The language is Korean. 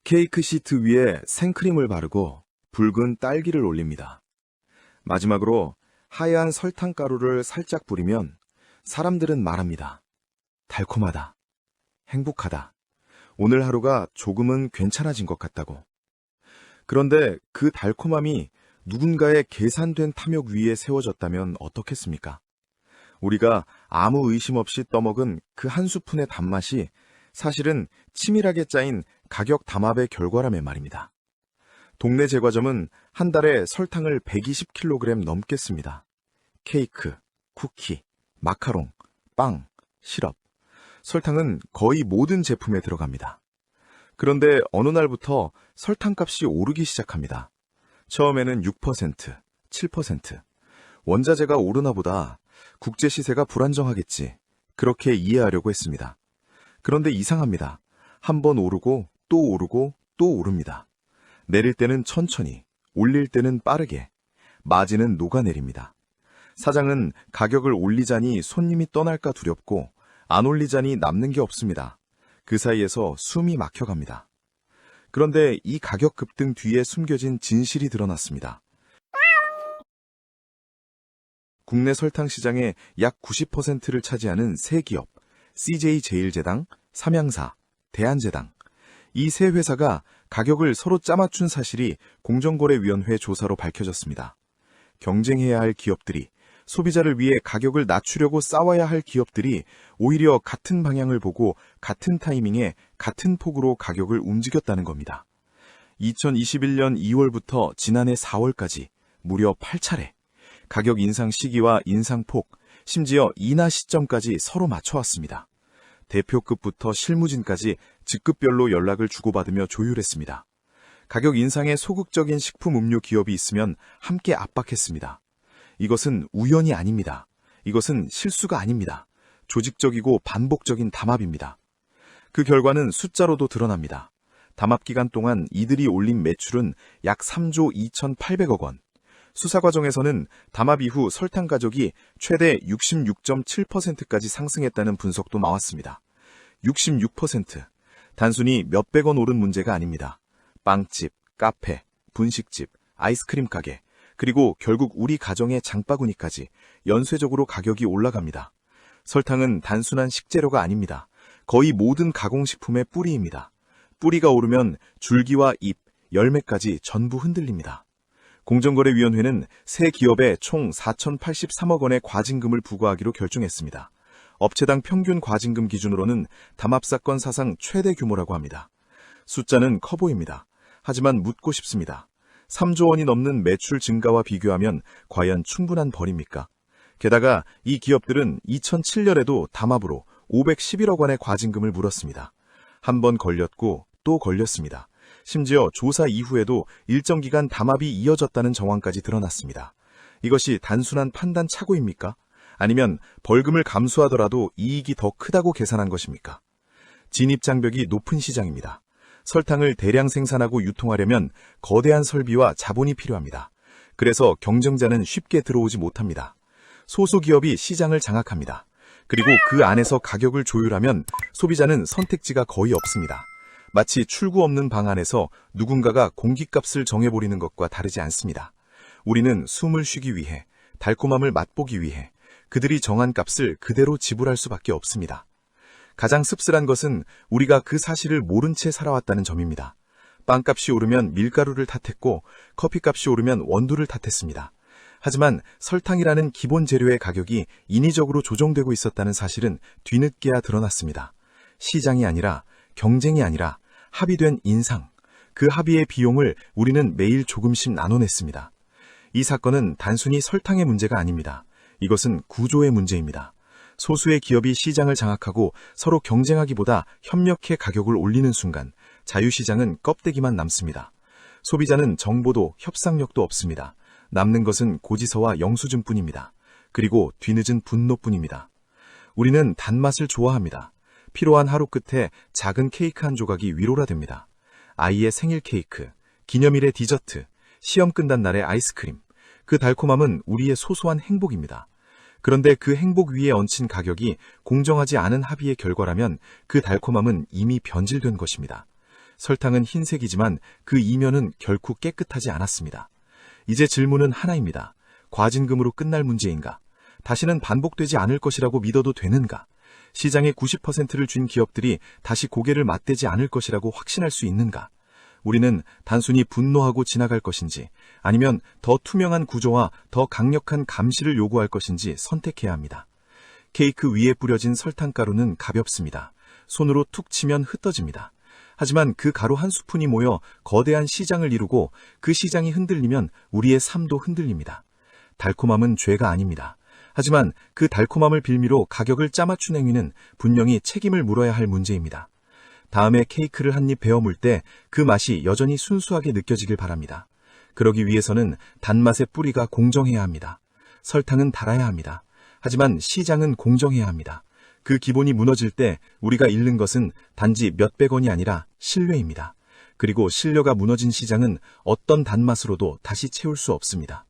케이크 시트 위에 생크림을 바르고 붉은 딸기를 올립니다. 마지막으로 하얀 설탕가루를 살짝 뿌리면 사람들은 말합니다. 달콤하다. 행복하다. 오늘 하루가 조금은 괜찮아진 것 같다고. 그런데 그 달콤함이 누군가의 계산된 탐욕 위에 세워졌다면 어떻겠습니까? 우리가 아무 의심 없이 떠먹은 그 한 스푼의 단맛이 사실은 치밀하게 짜인 가격 담합의 결과라면 말입니다. 동네 제과점은 한 달에 설탕을 120kg 넘게 씁니다. 케이크, 쿠키, 마카롱, 빵, 시럽. 설탕은 거의 모든 제품에 들어갑니다. 그런데 어느 날부터 설탕값이 오르기 시작합니다. 처음에는 6%, 7%. 원자재가 오르나 보다. 국제 시세가 불안정하겠지. 그렇게 이해하려고 했습니다. 그런데 이상합니다. 한 번 오르고 또 오르고 또 오릅니다. 내릴 때는 천천히, 올릴 때는 빠르게, 마진은 녹아내립니다. 사장은 가격을 올리자니 손님이 떠날까 두렵고 안 올리자니 남는 게 없습니다. 그 사이에서 숨이 막혀갑니다. 그런데 이 가격 급등 뒤에 숨겨진 진실이 드러났습니다. 국내 설탕 시장의 약 90%를 차지하는 세 기업, CJ제일제당, 삼양사, 대한제당. 이 세 회사가 가격을 서로 짜맞춘 사실이 공정거래위원회 조사로 밝혀졌습니다. 경쟁해야 할 기업들이, 소비자를 위해 가격을 낮추려고 싸워야 할 기업들이 오히려 같은 방향을 보고 같은 타이밍에 같은 폭으로 가격을 움직였다는 겁니다. 2021년 2월부터 지난해 4월까지 무려 8차례 가격 인상 시기와 인상폭, 심지어 인하 시점까지 서로 맞춰왔습니다. 대표급부터 실무진까지 직급별로 연락을 주고받으며 조율했습니다. 가격 인상에 소극적인 식품 음료 기업이 있으면 함께 압박했습니다. 이것은 우연이 아닙니다. 이것은 실수가 아닙니다. 조직적이고 반복적인 담합입니다. 그 결과는 숫자로도 드러납니다. 담합 기간 동안 이들이 올린 매출은 약 3조 2,800억 원. 수사 과정에서는 담합 이후 설탕 가격이 최대 66.7%까지 상승했다는 분석도 나왔습니다. 66%. 단순히 몇백 원 오른 문제가 아닙니다. 빵집, 카페, 분식집, 아이스크림 가게, 그리고 결국 우리 가정의 장바구니까지 연쇄적으로 가격이 올라갑니다. 설탕은 단순한 식재료가 아닙니다. 거의 모든 가공식품의 뿌리입니다. 뿌리가 오르면 줄기와 잎, 열매까지 전부 흔들립니다. 공정거래위원회는 세 기업에 총 4,083억 원의 과징금을 부과하기로 결정했습니다. 업체당 평균 과징금 기준으로는 담합사건 사상 최대 규모라고 합니다. 숫자는 커 보입니다. 하지만 묻고 싶습니다. 3조 원이 넘는 매출 증가와 비교하면 과연 충분한 벌입니까? 게다가 이 기업들은 2007년에도 담합으로 511억 원의 과징금을 물었습니다. 한 번 걸렸고 또 걸렸습니다. 심지어 조사 이후에도 일정 기간 담합이 이어졌다는 정황까지 드러났습니다. 이것이 단순한 판단 착오입니까? 아니면 벌금을 감수하더라도 이익이 더 크다고 계산한 것입니까? 진입장벽이 높은 시장입니다. 설탕을 대량 생산하고 유통하려면 거대한 설비와 자본이 필요합니다. 그래서 경쟁자는 쉽게 들어오지 못합니다. 소수기업이 시장을 장악합니다. 그리고 그 안에서 가격을 조율하면 소비자는 선택지가 거의 없습니다. 마치 출구 없는 방 안에서 누군가가 공기값을 정해버리는 것과 다르지 않습니다. 우리는 숨을 쉬기 위해, 달콤함을 맛보기 위해 그들이 정한 값을 그대로 지불할 수밖에 없습니다. 가장 씁쓸한 것은 우리가 그 사실을 모른 채 살아왔다는 점입니다. 빵값이 오르면 밀가루를 탓했고 커피값이 오르면 원두를 탓했습니다. 하지만 설탕이라는 기본 재료의 가격이 인위적으로 조정되고 있었다는 사실은 뒤늦게야 드러났습니다. 시장이 아니라, 경쟁이 아니라 합의된 인상, 그 합의의 비용을 우리는 매일 조금씩 나눠냈습니다. 이 사건은 단순히 설탕의 문제가 아닙니다. 이것은 구조의 문제입니다. 소수의 기업이 시장을 장악하고 서로 경쟁하기보다 협력해 가격을 올리는 순간 자유시장은 껍데기만 남습니다. 소비자는 정보도 협상력도 없습니다. 남는 것은 고지서와 영수증뿐입니다. 그리고 뒤늦은 분노뿐입니다. 우리는 단맛을 좋아합니다. 피로한 하루 끝에 작은 케이크 한 조각이 위로가 됩니다. 아이의 생일 케이크, 기념일의 디저트, 시험 끝난 날의 아이스크림. 그 달콤함은 우리의 소소한 행복입니다. 그런데 그 행복 위에 얹힌 가격이 공정하지 않은 합의의 결과라면 그 달콤함은 이미 변질된 것입니다. 설탕은 흰색이지만 그 이면은 결코 깨끗하지 않았습니다. 이제 질문은 하나입니다. 과징금으로 끝날 문제인가? 다시는 반복되지 않을 것이라고 믿어도 되는가? 시장의 90%를 쥔 기업들이 다시 고개를 맞대지 않을 것이라고 확신할 수 있는가? 우리는 단순히 분노하고 지나갈 것인지 아니면 더 투명한 구조와 더 강력한 감시를 요구할 것인지 선택해야 합니다. 케이크 위에 뿌려진 설탕가루는 가볍습니다. 손으로 툭 치면 흩어집니다. 하지만 그 가루 한 스푼이 모여 거대한 시장을 이루고 그 시장이 흔들리면 우리의 삶도 흔들립니다. 달콤함은 죄가 아닙니다. 하지만 그 달콤함을 빌미로 가격을 짜맞춘 행위는 분명히 책임을 물어야 할 문제입니다. 다음에 케이크를 한 입 베어 물 때 그 맛이 여전히 순수하게 느껴지길 바랍니다. 그러기 위해서는 단맛의 뿌리가 공정해야 합니다. 설탕은 달아야 합니다. 하지만 시장은 공정해야 합니다. 그 기본이 무너질 때 우리가 잃는 것은 단지 몇백 원이 아니라 신뢰입니다. 그리고 신뢰가 무너진 시장은 어떤 단맛으로도 다시 채울 수 없습니다.